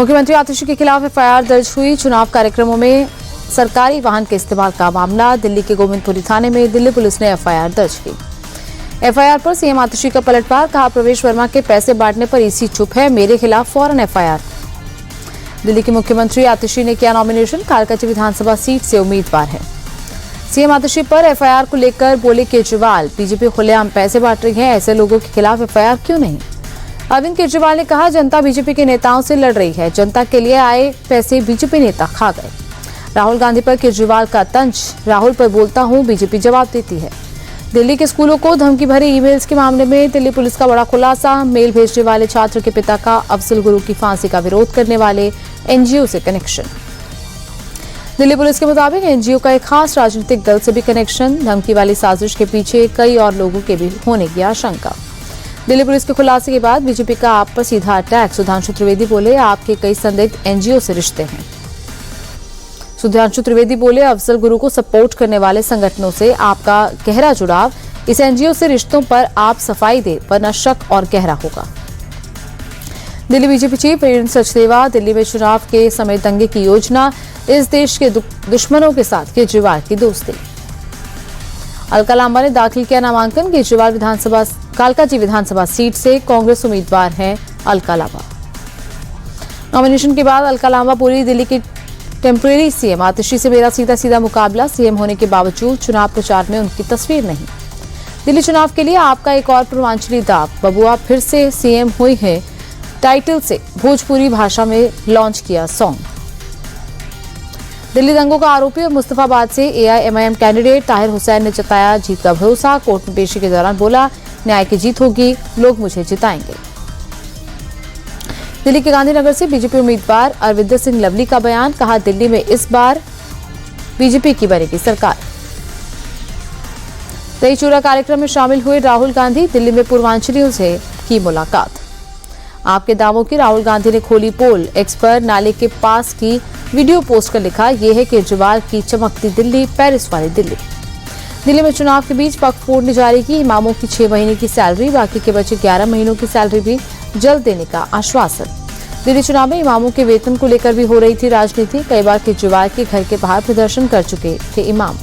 मुख्यमंत्री आतिशी के खिलाफ एफआईआर दर्ज हुई। चुनाव कार्यक्रमों में सरकारी वाहन के इस्तेमाल का मामला। दिल्ली के गोविंदपुरी थाने में दिल्ली पुलिस ने एफआईआर दर्ज की। एफआईआर पर सीएम आतिशी का पलटवार। कहा, प्रवेश वर्मा के पैसे बांटने पर ईसी चुप है, मेरे खिलाफ फौरन एफआईआर। दिल्ली के मुख्यमंत्री आतिशी ने किया नॉमिनेशन। कालकाजी विधानसभा सीट से उम्मीदवार है। सीएम आतिशी पर एफआईआर को लेकर बोले केजरीवाल, बीजेपी खुलेआम पैसे बांट रही है, ऐसे लोगों के खिलाफ एफआईआर क्यों नहीं। अरविंद केजरीवाल ने कहा, जनता बीजेपी के नेताओं से लड़ रही है, जनता के लिए आए पैसे बीजेपी नेता खा गए। राहुल गांधी पर केजरीवाल का तंज, राहुल पर बोलता हूं, बीजेपी जवाब देती है। दिल्ली के स्कूलों को धमकी भरे ईमेल्स के मामले में दिल्ली पुलिस का बड़ा खुलासा। मेल भेजने वाले छात्र के पिता का अफजल गुरु की फांसी का विरोध करने वाले एनजीओ से कनेक्शन। दिल्ली पुलिस के मुताबिक एनजीओ का एक खास राजनीतिक दल से भी कनेक्शन। धमकी वाली साजिश के पीछे कई और लोगों के भी होने की आशंका। दिल्ली पुलिस के खुलासे के बाद बीजेपी का आप पर सीधा अटैक। सुधांशु त्रिवेदी बोले, आपके कई संदिग्ध एनजीओ से रिश्ते हैं। सुधांशु त्रिवेदी बोले, अफजल गुरु को सपोर्ट करने वाले संगठनों से आपका गहरा जुड़ाव, इस एनजीओ से रिश्तों पर आप सफाई दे, वरना शक और गहरा होगा। दिल्ली बीजेपी चीफ वीरेंद्र सचदेवा, दिल्ली में चुनाव के समय दंगे की योजना, इस देश के दुश्मनों के साथ केजरीवाल की दोस्ती। अलका लांबा ने दाखिल किया नामांकन। केजरीवाल विधानसभा कालकाजी विधानसभा सीट से कांग्रेस उम्मीदवार हैं अलका लांबा। नॉमिनेशन के बाद अलका लांबा बोली, दिल्ली की टेम्परेरी सीएम आतिशी से मेरा सीधा मुकाबला। सीएम होने के बावजूद चुनाव प्रचार में उनकी तस्वीर नहीं। दिल्ली चुनाव के लिए आपका एक और पूर्वांचली दाव। बबुआ फिर से सीएम हुई है टाइटल से भोजपुरी भाषा में लॉन्च किया सॉन्ग। दिल्ली दंगों का आरोपी और मुस्तफाबाद से एआईएमआईएम कैंडिडेट ताहिर हुसैन ने जताया जीत का भरोसा। कोर्ट में पेशी के दौरान बोला, न्याय की जीत होगी, लोग मुझे जिताएंगे। दिल्ली के गांधीनगर से बीजेपी उम्मीदवार अरविंदर सिंह लवली का बयान। कहा, दिल्ली में इस बार बीजेपी की बनेगी सरकार। दही चूड़ा कार्यक्रम में शामिल हुए राहुल गांधी। दिल्ली में पूर्वांचलियों से की मुलाकात। आपके दावों की राहुल गांधी ने खोली पोल। एक्स पर नाले के पास की वीडियो पोस्ट कर लिखा, यह है केजरीवाल की चमकती दिल्ली, पेरिस वाली दिल्ली। दिल्ली में चुनाव के बीच वक्फ बोर्ड ने जारी की इमामों की 6 महीने की सैलरी, बाकी के बचे 11 महीनों की सैलरी भी जल्द देने का आश्वासन। दिल्ली चुनाव में इमामों के वेतन को लेकर भी हो रही थी राजनीति। कई बार केजरीवाल के घर के बाहर प्रदर्शन कर चुके थे इमाम।